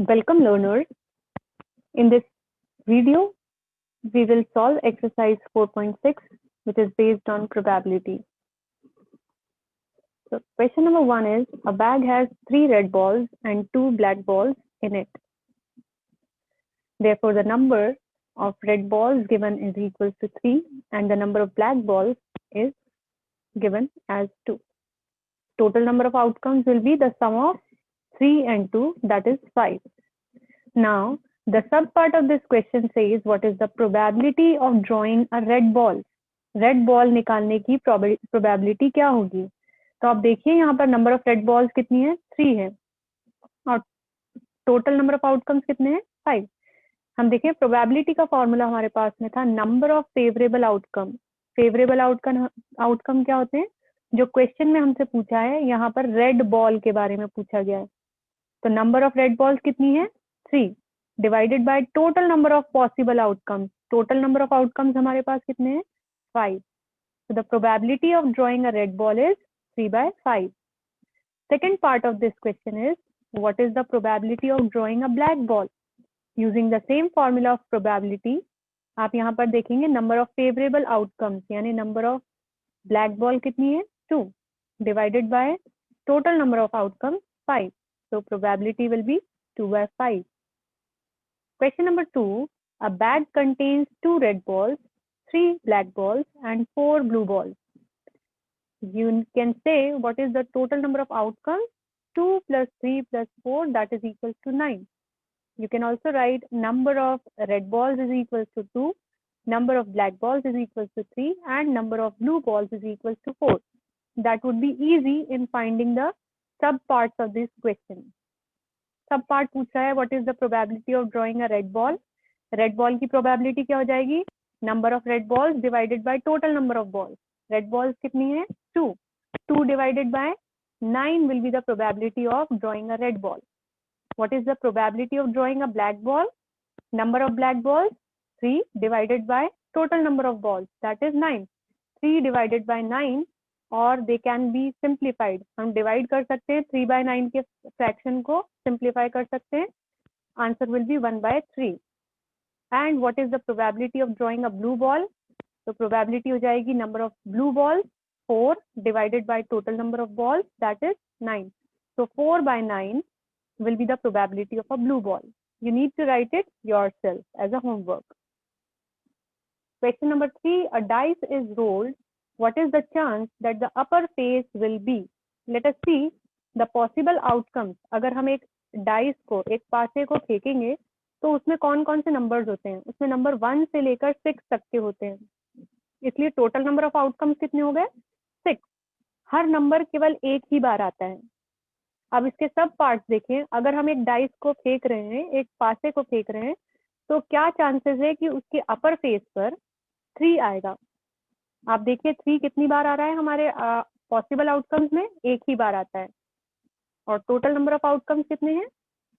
Welcome learners. In this video, we will solve exercise 4.6, which is based on probability. So question number 1 is, a bag has 3 red balls and 2 black balls in it. Therefore, the number of red balls given is equal to 3 and the number of black balls is given as 2. Total number of outcomes will be the sum of 3 and 2, that is 5. Now, the sub part of this question says what is the probability of drawing a red ball. Red ball निकालने की probability क्या होगी? तो आप देखिए यहाँ पर number of red balls कितनी है? 3 है और total number of outcomes कितने हैं? 5. हम देखें probability का formula हमारे पास में था number of favorable outcome. Favorable outcome क्या होते हैं? जो question में हमसे पूछा है यहाँ पर red ball के बारे में पूछा गया है. तो number of red balls कितनी है? 3 divided by total number of possible outcomes. Total number of outcomes हमारे पास कितने हैं? 5. So the probability of drawing a red ball is 3 by 5. Second part of this question is, what is the probability of drawing a black ball? Using the same formula of probability, आप यहाँ पर देखेंगे number of favorable outcomes, यानी number of black ball कितनी है? 2 divided by total number of outcomes 5. So probability will be 2 by 5. Question number 2, a bag contains 2 red balls, 3 black balls and 4 blue balls. You can say what is the total number of outcomes? 2 plus 3 plus 4, that is equal to 9. You can also write number of red balls is equal to 2, number of black balls is equal to 3 and number of blue balls is equal to 4. That would be easy in finding the sub parts of this question. सब part पूछ रहा है what is the probability of drawing a red ball. Red ball की probability क्या हो जाएगी? Number of red balls divided by total number of balls. Red balls कितनी है? 2. 2 divided bye 9 will be the probability of drawing a red ball. What is the probability of drawing a black ball? Number of black balls 3 divided by total number of balls, that is 9. 3 divided bye 9 और they can be simplified. हम divide कर सकते हैं 3 by 9 के fraction को simplify कर सकते हैं. Answer will be 1 by 3. And what is the probability of drawing a blue ball? तो प्रोबेबिलिटी हो जाएगी number of blue balls 4 divided by total number of balls, that is 9. So 4 by 9 will be the probability of a blue ball. You need to write it yourself as a homework. Question number 3, a dice is rolled. What is the chance that the upper face will be? Let us see the possible outcomes. अगर हम एक dice को, एक पासे को फेंकेंगे तो उसमें कौन कौन से नंबर्स होते हैं? उसमें नंबर 1 से लेकर 6 तक के होते हैं. इसलिए टोटल नंबर ऑफ आउटकम्स कितने हो गए? 6. हर नंबर केवल एक ही बार आता है. अब इसके सब पार्ट्स देखें. अगर हम एक डाइस को फेंक रहे हैं, एक पासे को फेंक रहे हैं, तो क्या चांसेस है कि उसके अपर फेस पर 3 आएगा? आप देखिए 3 कितनी बार आ रहा है हमारे पॉसिबल आउटकम्स में? एक ही बार आता है. और टोटल नंबर ऑफ आउटकम्स कितने हैं?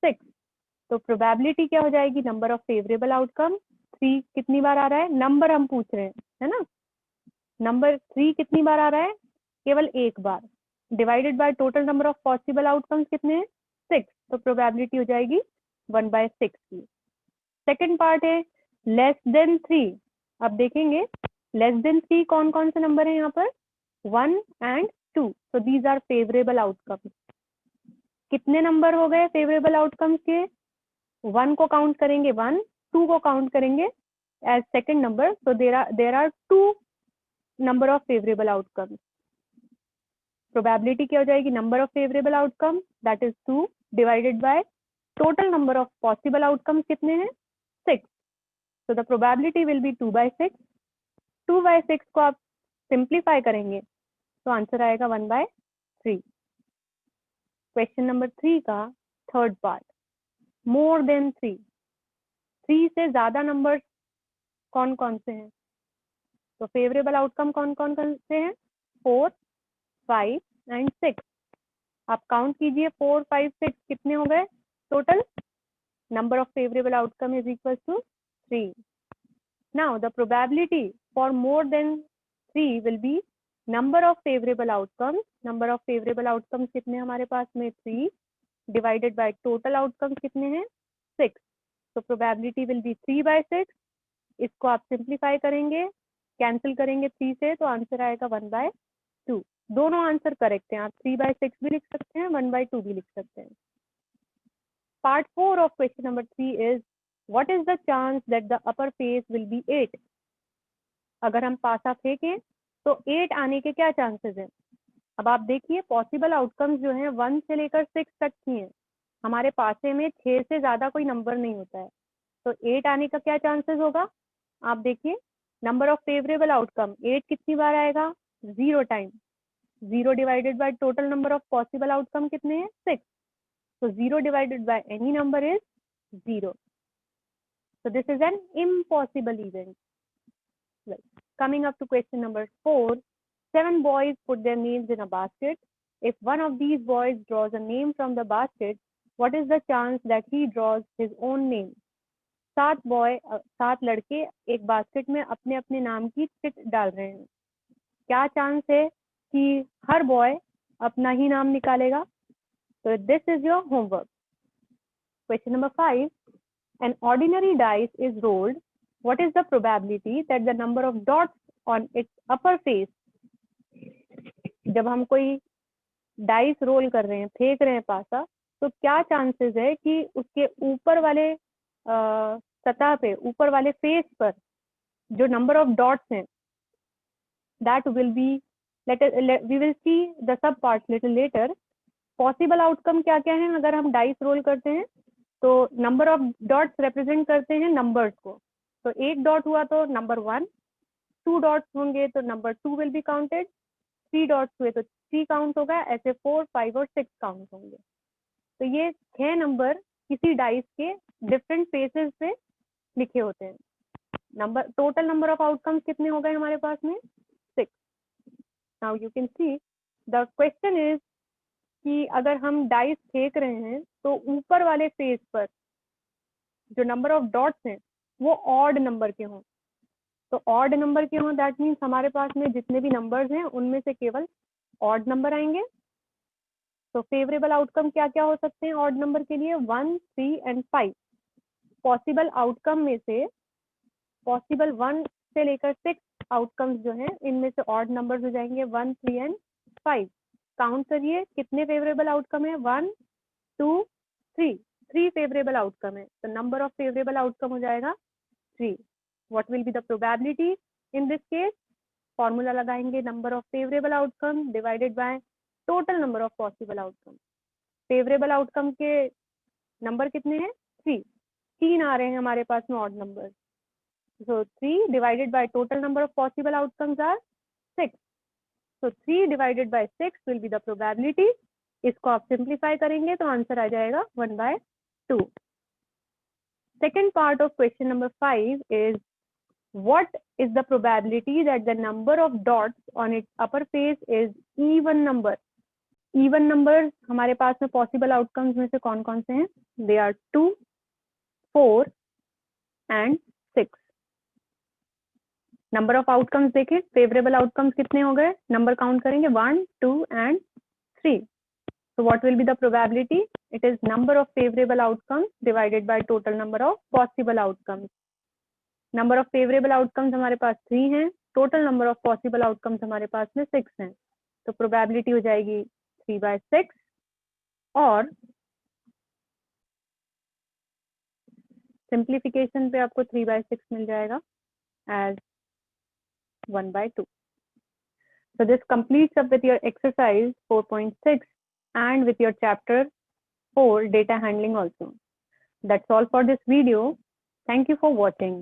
6. तो प्रोबेबिलिटी क्या हो जाएगी? नंबर ऑफ फेवरेबल आउटकम 3 कितनी बार आ रहा है? नंबर हम पूछ रहे हैं, है ना. नंबर 3 कितनी बार आ रहा है? केवल एक बार. Divided by total number of possible outcomes कितने हैं? 6. तो प्रोबेबिलिटी हो जाएगी 1 by 6 की. सेकेंड पार्ट है लेस देन 3. अब देखेंगे लेस देन 3 कौन कौन से नंबर है यहाँ पर? 1 and 2. So these are favorable outcomes. कितने नंबर हो गए फेवरेबल आउटकम्स के? 1 को काउंट करेंगे 1, 2 को काउंट करेंगे as second number. So there are 2 number of favourable outcomes. Probability क्या हो जाएगी? Number of favourable outcome that is 2 divided by total number of possible outcomes कितने हैं? 6. So the probability will be 2 by 6. 2 by 6 को आप simplify करेंगे तो answer आएगा 1 by 3. क्वेश्चन नंबर 3 का थर्ड पार्ट, मोर देन 3. 3 से ज्यादा नंबर कौन कौन से हैं? तो फेवरेबल आउटकम कौन कौन से हैं? 4, 5 and 6. आप काउंट कीजिए 4, 5, 6 कितने हो गए total? Number of favourable outcome is equal to 3. Now the probability for more than 3 will be number of favorable outcomes. Number of favorable outcomes कितने हमारे पास में? 3 divided by total outcomes कितने हैं? 6. तो प्रोबेबिलिटी विल बी 3/6. इसको आप simplify करेंगे, कैंसिल करेंगे 3 से, तो आंसर आएगा 1/2. दोनों आंसर करेक्ट हैं. आप 3/6 भी लिख सकते हैं, 1/2 भी लिख सकते हैं. Part 4 of question number 3 is, what is the chance that the upper face will be 8? अगर हम पासा फेंकें तो 8 आने के क्या चांसेस हैं? अब आप देखिए पॉसिबल आउटकम्स जो हैं 1 से लेकर 6 तक की हैं. हमारे पासे में 6 से ज्यादा कोई नंबर नहीं होता है, तो 8 आने का क्या चांसेस होगा? आप देखिए नंबर ऑफ फेवरेबल आउटकम 8 कितनी बार आएगा? 0 time. 0 divided by total number of possible outcome कितने हैं? 6. So 0 divided by any number is 0. So this is an impossible event. Well, coming up to question number 4, 7 boys put their names in a basket. If one of these boys draws a name from the basket, what is the chance that he draws his own name? 7 लड़के एक basket में अपने अपने नाम की chit डाल रहे हैं. क्या चांस है कि हर बॉय अपना ही नाम निकालेगा? So this is your homework. Question number 5. An ordinary dice is rolled. What is the probability that the number of dots on its upper face? जब हम कोई डाइस रोल कर रहे हैं, फेंक रहे हैं पासा, तो क्या चांसेस है कि उसके ऊपर वाले सतह पे, ऊपर वाले फेस पर जो नंबर ऑफ डॉट्स हैं, that will be, we will see the sub parts little later. Possible outcome क्या क्या है अगर हम डाइस रोल करते हैं? तो नंबर ऑफ डॉट्स रिप्रेजेंट करते हैं नंबर्स को. तो 1 डॉट हुआ तो नंबर 1, 2 डॉट्स होंगे तो number 2 will be counted, 3 dots हुए तो 3 काउंट होगा, ऐसे 4, 5 और 6 काउंट होंगे. तो ये 6 नंबर किसी डाइस के डिफरेंट फेसेस पे लिखे होते हैं. Number total number of outcomes कितने हो गए हमारे पास में? 6. Now you can see the question is कि अगर हम डाइस फेंक रहे हैं तो ऊपर वाले फेस पर जो नंबर ऑफ डॉट्स हैं वो ऑड नंबर के हों. तो ऑड नंबर के हों दैट मीन्स हमारे पास में जितने भी नंबर्स हैं उनमें से केवल ऑड नंबर आएंगे. तो फेवरेबल आउटकम क्या क्या हो सकते हैं ऑड नंबर के लिए? 1, 3 एंड 5. पॉसिबल आउटकम में से पॉसिबल 1 से लेकर 6 आउटकम्स जो हैं इनमें से ऑड नंबर्स हो जाएंगे 1, 3 एंड 5. काउंट करिए कितने फेवरेबल आउटकम है? 1, 2, 3. 3 फेवरेबल आउटकम है, तो नंबर ऑफ फेवरेबल आउटकम हो जाएगा 3. What will be the probability in this case? Formula लगाएंगे, number of favourable outcome divided by total number of possible outcome. Favourable outcome के number कितने हैं? 3 आ रहे हैं हमारे पास में odd number. So 3 divided by total number of possible outcomes are 6. So 3 divided by 6 will be the probability. इसको आप सिंप्लीफाई करेंगे तो आंसर आ जाएगा 1/2. Second part of question number 5 is, what is the probability that the number of dots on its upper face is even number? Even numbers हमारे पास में possible outcomes में से कौन कौन से हैं? They are 2, 4 and 6. Number of outcomes देखें, फेवरेबल आउटकम्स कितने हो गए? नंबर काउंट करेंगे 1, 2 and 3. So what will be the probability? It is number of favorable outcomes divided by total number of possible outcomes. Number of favorable outcomes हमारे पास 3 हैं, total number of possible outcomes हमारे पास में 6 हैं. तो probability हो जाएगी 3/6 और simplification पे आपको 3/6 मिल जाएगा as 1/2. So this completes up with your exercise 4.6 and with your chapter 4 data handling also. That's all for this video. Thank you for watching.